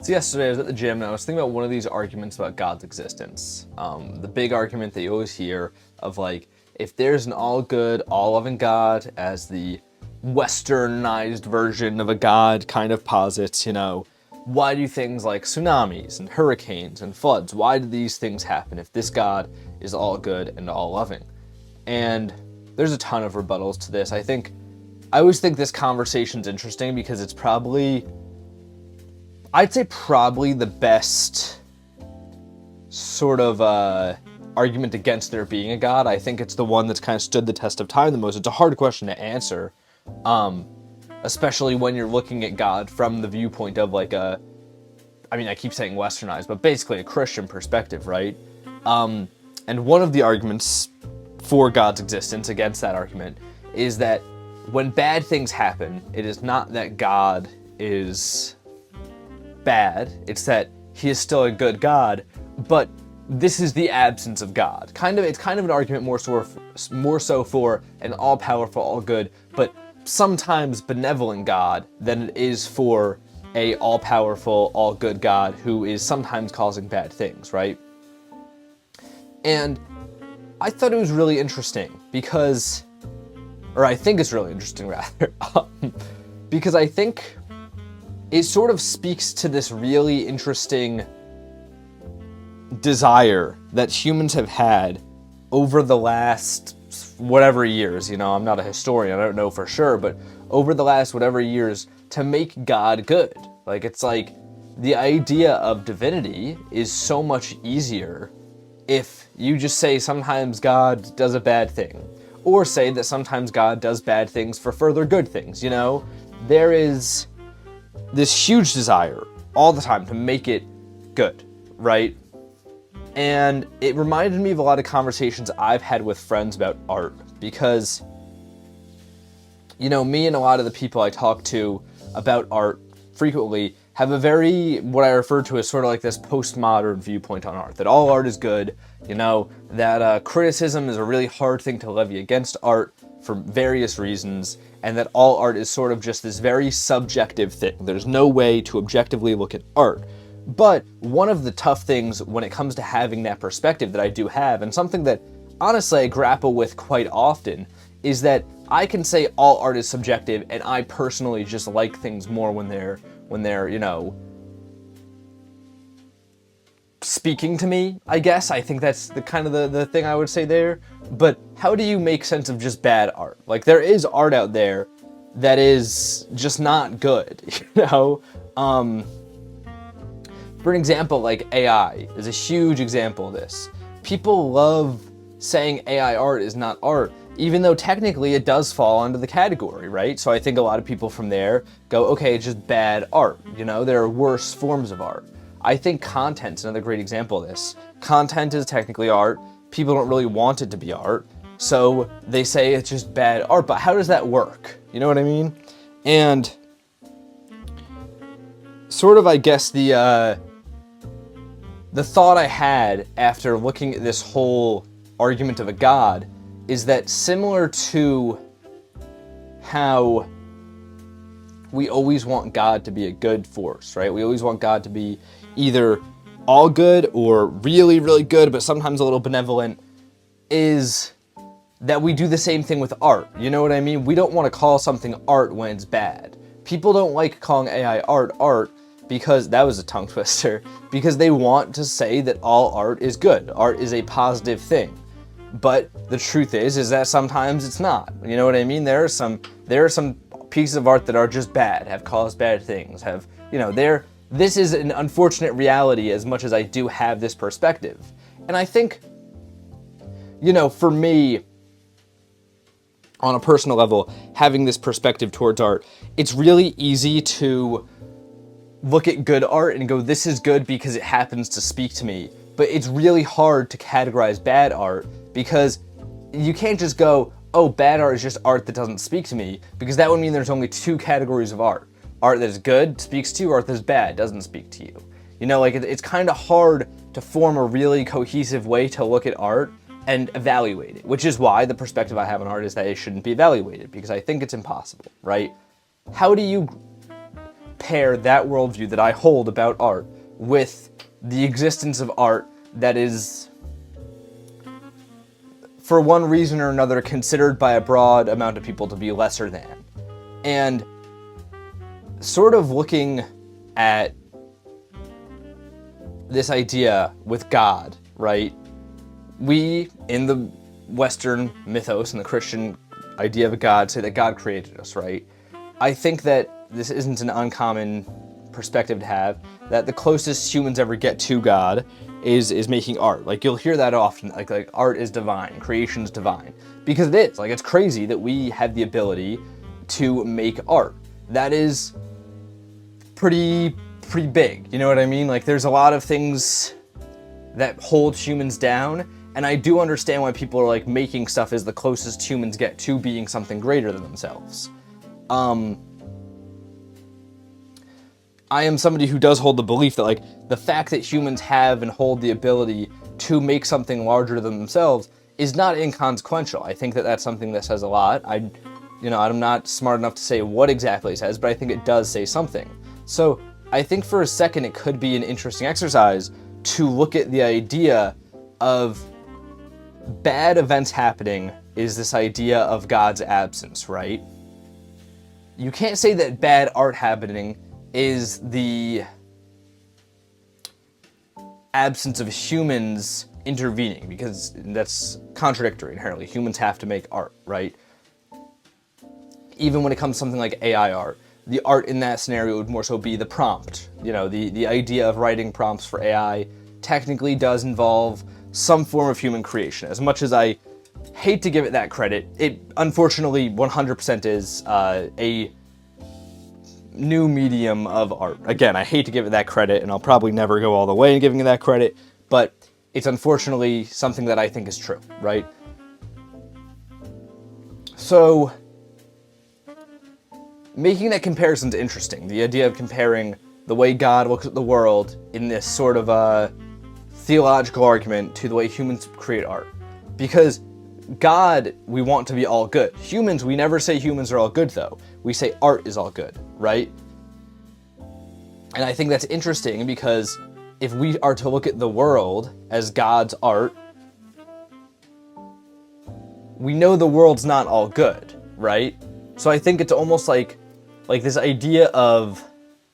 So yesterday I was at the gym and I was thinking about one of these arguments about God's existence. The big argument that you always hear of like, if there's an all good, all loving God, as the westernized version of a God kind of posits, why do things like tsunamis and hurricanes and floods, why do these things happen if this God is all good and all loving? And there's a ton of rebuttals to this. I always think this conversation's interesting because it's I'd say probably the best sort of argument against there being a God. I think it's the one that's kind of stood the test of time the most. It's a hard question to answer, especially when you're looking at God from the viewpoint of like I keep saying westernized, but basically a Christian perspective, right? And one of the arguments for God's existence against that argument is that when bad things happen, it is not that God is bad, it's that he is still a good God, but this is the absence of God. It's kind of an argument more so for an all-powerful, all-good, but sometimes benevolent God than it is for a all-powerful, all-good God who is sometimes causing bad things, right? And I thought it was really interesting because, or I think it's really interesting rather, because I think it sort of speaks to this really interesting desire that humans have had over the last whatever years, I'm not a historian, I don't know for sure, but over the last whatever years to make God good. Like, it's like the idea of divinity is so much easier if you just say sometimes God does a bad thing, or say that sometimes God does bad things for further good things, There is this huge desire all the time to make it good, right? And it reminded me of a lot of conversations I've had with friends about art because, me and a lot of the people I talk to about art frequently have a very, what I refer to as sort of like this postmodern viewpoint on art, that all art is good, that criticism is a really hard thing to levy against art for various reasons, and that all art is sort of just this very subjective thing. There's no way to objectively look at art. But one of the tough things when it comes to having that perspective that I do have, and something that honestly I grapple with quite often, is that I can say all art is subjective, and I personally just like things more when they're speaking to me, I guess. I think that's the kind of the thing I would say there. But how do you make sense of just bad art? Like, there is art out there that is just not good, For an example, like AI is a huge example of this. People love saying AI art is not art, even though technically it does fall under the category, right? So I think a lot of people from there go, okay, it's just bad art. There are worse forms of art. I think content's another great example of this. Content is technically art. People don't really want it to be art, so they say it's just bad art. But how does that work? You know what I mean? And sort of, I guess, the thought I had after looking at this whole argument of a God is that similar to how we always want God to be a good force, right? We always want God to be either all good or really, really good, but sometimes a little benevolent, is that we do the same thing with art. You know what I mean? We don't want to call something art when it's bad. People don't like calling AI art because, that was a tongue twister, because they want to say that all art is good. Art is a positive thing. But the truth is that sometimes it's not. You know what I mean? There are some pieces of art that are just bad, have caused bad things, this is an unfortunate reality as much as I do have this perspective. And I think, for me, on a personal level, having this perspective towards art, it's really easy to look at good art and go, this is good because it happens to speak to me. But it's really hard to categorize bad art because you can't just go, oh, bad art is just art that doesn't speak to me, because that would mean there's only two categories of art. Art that is good speaks to you, art that is bad doesn't speak to you. It's kind of hard to form a really cohesive way to look at art and evaluate it, which is why the perspective I have on art is that it shouldn't be evaluated, because I think it's impossible, right? How do you pair that worldview that I hold about art with the existence of art that is, for one reason or another, considered by a broad amount of people to be lesser than. And sort of looking at this idea with God, right? We, in the Western mythos and the Christian idea of a God, say that God created us, right? I think that this isn't an uncommon perspective to have, that the closest humans ever get to God is making art. Like, you'll hear that often, like art is divine, creation's divine. Because it is. Like, it's crazy that we have the ability to make art. That is pretty big, you know what I mean? Like, there's a lot of things that hold humans down, and I do understand why people are like, making stuff is the closest humans get to being something greater than themselves. I am somebody who does hold the belief that, like, the fact that humans have and hold the ability to make something larger than themselves is not inconsequential. I think that that's something that says a lot. I'm not smart enough to say what exactly it says, but I think it does say something. So I think for a second it could be an interesting exercise to look at the idea of bad events happening is this idea of God's absence, right? You can't say that bad art happening is the absence of humans intervening, because that's contradictory inherently. Humans have to make art, right? Even when it comes to something like AI art, the art in that scenario would more so be the prompt. You know, the idea of writing prompts for AI technically does involve some form of human creation. As much as I hate to give it that credit, it unfortunately 100% is a new medium of art. Again, I hate to give it that credit, and I'll probably never go all the way in giving it that credit, but it's unfortunately something that I think is true, right? So, making that comparison is interesting. The idea of comparing the way God looks at the world in this sort of a theological argument to the way humans create art. Because God, we want to be all good. Humans, we never say humans are all good, though. We say art is all good, right? And I think that's interesting because if we are to look at the world as God's art, we know the world's not all good, right? So I think it's almost like this idea of,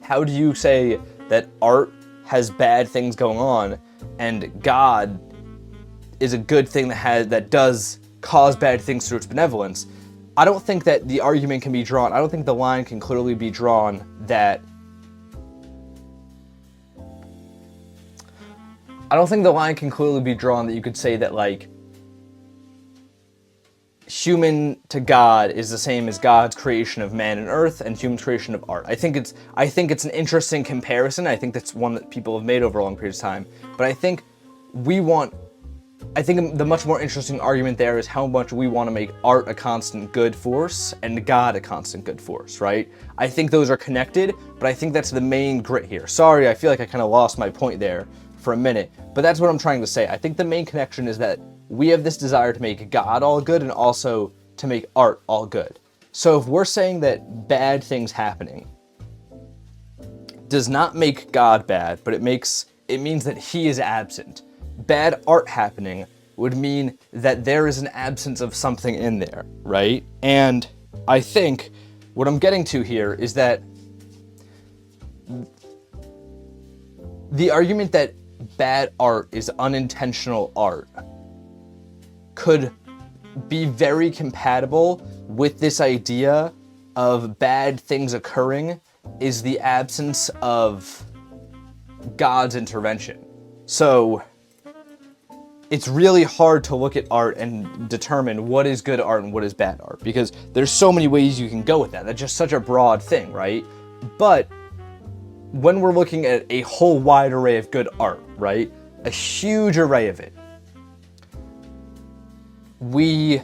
how do you say that art has bad things going on and God is a good thing that does cause bad things through its benevolence? I don't think that the argument can be drawn. I don't think the line can clearly be drawn that you could say that, like, human to God is the same as God's creation of man and earth and human creation of art. I think it's an interesting comparison. I think that's one that people have made over a long period of time. But I think the much more interesting argument there is how much we want to make art a constant good force and God a constant good force, right? I think those are connected, but I think that's the main grit here. Sorry, I feel like I kind of lost my point there for a minute, but that's what I'm trying to say. I think the main connection is that we have this desire to make God all good and also to make art all good. So if we're saying that bad things happening does not make God bad, but it means that he is absent. Bad art happening would mean that there is an absence of something in there, right? And I think what I'm getting to here is that the argument that bad art is unintentional art could be very compatible with this idea of bad things occurring is the absence of God's intervention. So it's really hard to look at art and determine what is good art and what is bad art, because there's so many ways you can go with that. That's just such a broad thing, right? But when we're looking at a whole wide array of good art, right? A huge array of it, we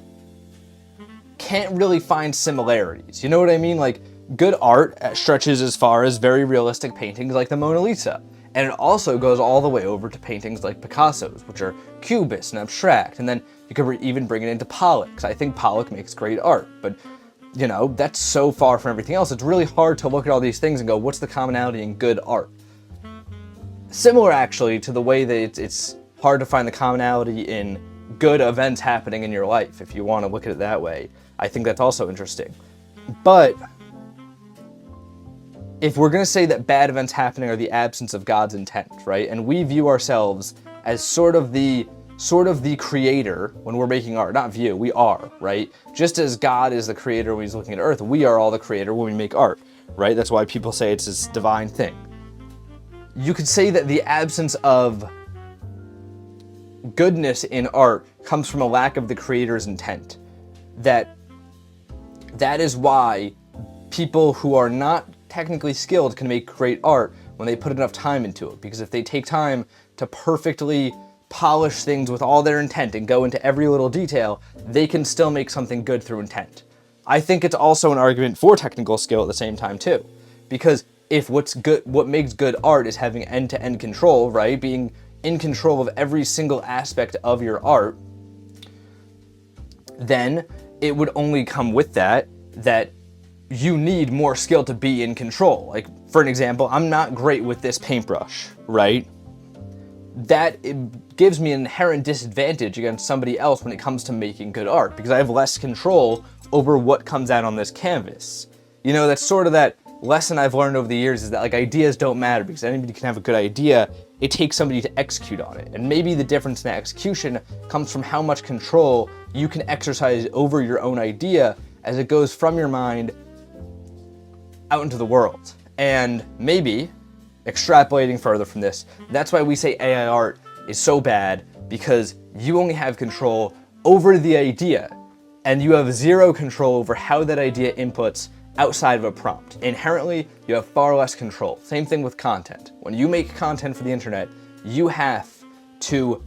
can't really find similarities. You know what I mean? Like, good art stretches as far as very realistic paintings like the Mona Lisa. And it also goes all the way over to paintings like Picasso's, which are cubist and abstract. And then you could even bring it into Pollock, because I think Pollock makes great art. But that's so far from everything else. It's really hard to look at all these things and go, what's the commonality in good art? Similar, actually, to the way that it's hard to find the commonality in good events happening in your life, if you want to look at it that way. I think that's also interesting. But if we're going to say that bad events happening are the absence of God's intent, right? And we view ourselves as sort of the creator when we're making art. Not view, we are, right? Just as God is the creator when he's looking at earth, we are all the creator when we make art, right? That's why people say it's this divine thing. You could say that the absence of goodness in art comes from a lack of the creator's intent. That is why people who are not technically skilled can make great art when they put enough time into it. Because if they take time to perfectly polish things with all their intent and go into every little detail, they can still make something good through intent. I think it's also an argument for technical skill at the same time too. Because if what makes good art is having end-to-end control, right? Being in control of every single aspect of your art, then it would only come with that you need more skill to be in control. Like, for an example, I'm not great with this paintbrush, right? That it gives me an inherent disadvantage against somebody else when it comes to making good art, because I have less control over what comes out on this canvas. That's sort of that lesson I've learned over the years, is that like ideas don't matter, because anybody can have a good idea. It takes somebody to execute on it. And maybe the difference in execution comes from how much control you can exercise over your own idea as it goes from your mind out into the world. And maybe, extrapolating further from this, that's why we say AI art is so bad, because you only have control over the idea, and you have zero control over how that idea inputs outside of a prompt. Inherently, you have far less control. Same thing with content. When you make content for the internet, you have to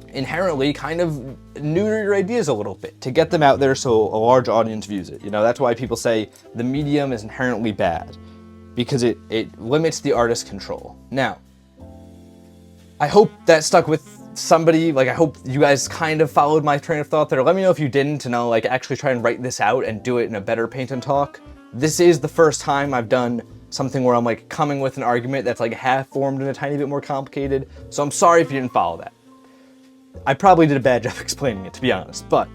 inherently kind of neuter your ideas a little bit to get them out there so a large audience views it. That's why people say the medium is inherently bad, because it limits the artist's control. Now, I hope that stuck with somebody. Like, I hope you guys kind of followed my train of thought there. Let me know if you didn't, and I'll like actually try and write this out and do it in a better Paint and Talk. This is the first time I've done something where I'm like coming with an argument that's like half formed and a tiny bit more complicated. So I'm sorry if you didn't follow that. I probably did a bad job explaining it, to be honest. But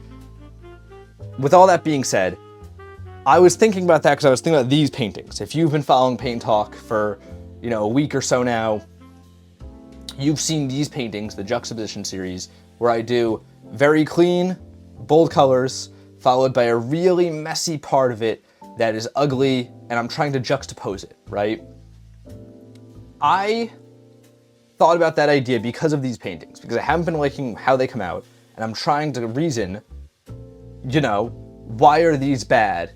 with all that being said, I was thinking about that because I was thinking about these paintings. If you've been following Paint Talk for, a week or so now, you've seen these paintings, the juxtaposition series, where I do very clean, bold colors, followed by a really messy part of it that is ugly, and I'm trying to juxtapose it, right? I thought about that idea because of these paintings, because I haven't been liking how they come out, and I'm trying to reason, why are these bad,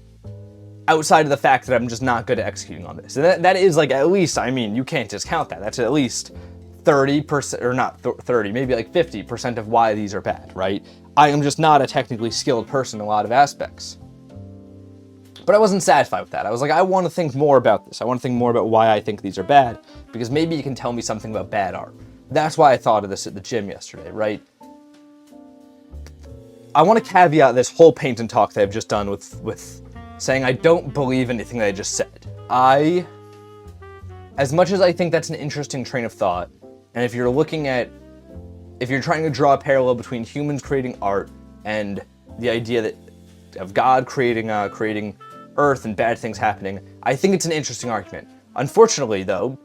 outside of the fact that I'm just not good at executing on this. And that is like, at least, you can't discount that. That's at least 30%, or not 30, maybe like 50% of why these are bad, right? I am just not a technically skilled person in a lot of aspects. But I wasn't satisfied with that. I was like, I want to think more about this. I want to think more about why I think these are bad, because maybe you can tell me something about bad art. That's why I thought of this at the gym yesterday, right? I want to caveat this whole Paint and Talk that I've just done with saying I don't believe anything that I just said. As much as I think that's an interesting train of thought, and if you're trying to draw a parallel between humans creating art and the idea of God creating Earth and bad things happening, I think it's an interesting argument. Unfortunately, though,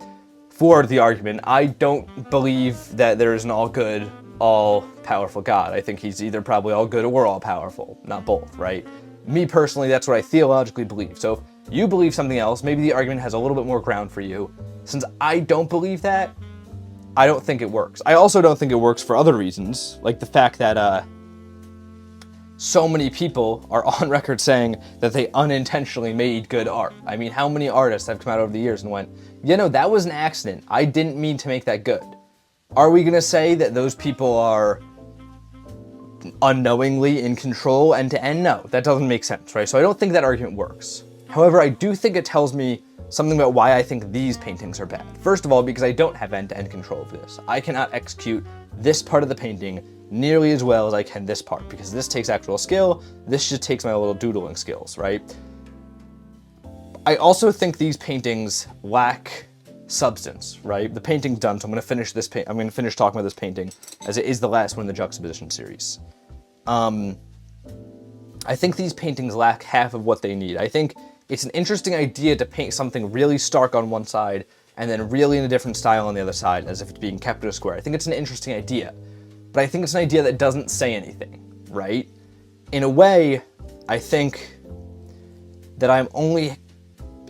for the argument, I don't believe that there is an all-good, all-powerful God. I think he's either probably all-good or all-powerful, not both, right? Me personally, that's what I theologically believe. So if you believe something else, maybe the argument has a little bit more ground for you. Since I don't believe that, I don't think it works. I also don't think it works for other reasons, like the fact that so many people are on record saying that they unintentionally made good art. How many artists have come out over the years and went, that was an accident. I didn't mean to make that good. Are we gonna say that those people are unknowingly in control end to end? No, that doesn't make sense, right? So I don't think that argument works. However, I do think it tells me something about why I think these paintings are bad. First of all, because I don't have end-to-end control of this. I cannot execute this part of the painting nearly as well as I can this part, because this takes actual skill, this just takes my little doodling skills, right? I also think these paintings lack substance, right? The painting's done, so I'm going to finish talking about this painting, as it is the last one in the juxtaposition series. I think these paintings lack half of what they need. I think it's an interesting idea to paint something really stark on one side and then really in a different style on the other side, as if it's being kept in a square. I think it's an interesting idea, but I think it's an idea that doesn't say anything, right? In a way, I think that I'm only,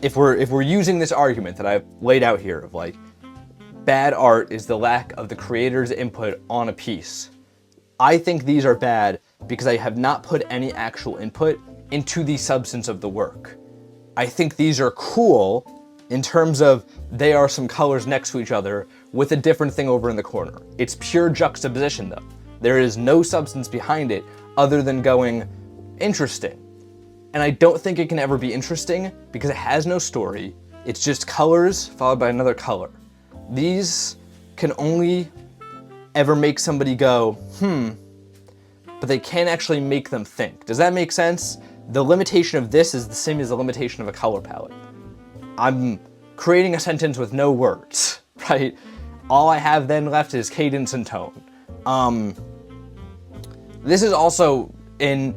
if we're using this argument that I've laid out here of like, bad art is the lack of the creator's input on a piece. I think these are bad because I have not put any actual input into the substance of the work. I think these are cool in terms of they are some colors next to each other with a different thing over in the corner. It's pure juxtaposition though. There is no substance behind it other than going, interesting. And I don't think it can ever be interesting because it has no story. It's just colors followed by another color. These can only ever make somebody go, but they can't actually make them think. Does that make sense? The limitation of this is the same as the limitation of a color palette. I'm creating a sentence with no words, right? All I have then left is cadence and tone. This is also in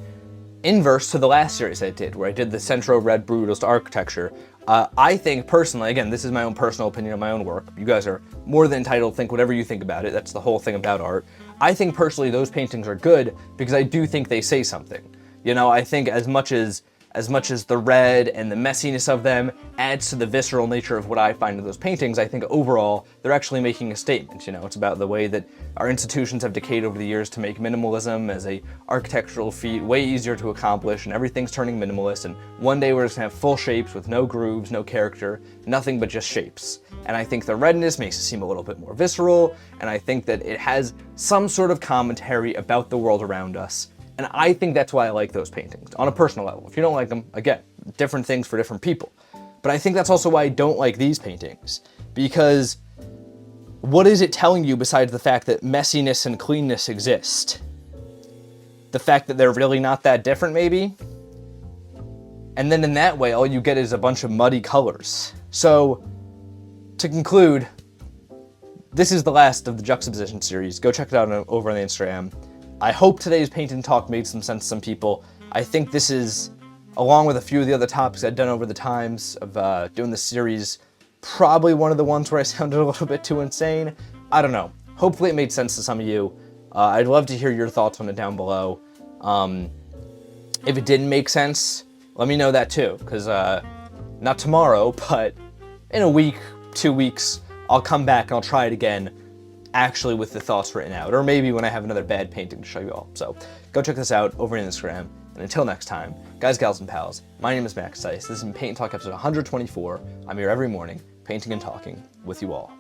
inverse to the last series I did, where I did the Centro Red Brutalist architecture. I think personally, again, this is my own personal opinion of my own work. You guys are more than entitled to think whatever you think about it. That's the whole thing about art. I think personally those paintings are good because I do think they say something. You know, I think as much as the red and the messiness of them adds to the visceral nature of what I find in those paintings, I think overall they're actually making a statement. You know, it's about the way that our institutions have decayed over the years to make minimalism as a architectural feat way easier to accomplish, and everything's turning minimalist, and one day we're just gonna have full shapes with no grooves, no character, nothing but just shapes. And I think the redness makes it seem a little bit more visceral, and I think that it has some sort of commentary about the world around us. And I think that's why I like those paintings, on a personal level. If you don't like them, again, different things for different people. But I think that's also why I don't like these paintings, because what is it telling you besides the fact that messiness and cleanness exist? The fact that they're really not that different, maybe? And then in that way, all you get is a bunch of muddy colors. So, to conclude, this is the last of the juxtaposition series. Go check it out over on the Instagram. I hope today's Paint and Talk made some sense to some people. I think this is, along with a few of the other topics I've done over the times of doing this series, probably one of the ones where I sounded a little bit too insane. I don't know. Hopefully it made sense to some of you. I'd love to hear your thoughts on it down below. If it didn't make sense, let me know that too, because not tomorrow, but in a week, 2 weeks, I'll come back and I'll try it again, actually with the thoughts written out, or maybe when I have another bad painting to show you all. So go check this out over on Instagram, and until next time, guys, gals, and pals, my name is Max Dice. This is Paint and Talk episode 124. I'm here every morning, painting and talking with you all.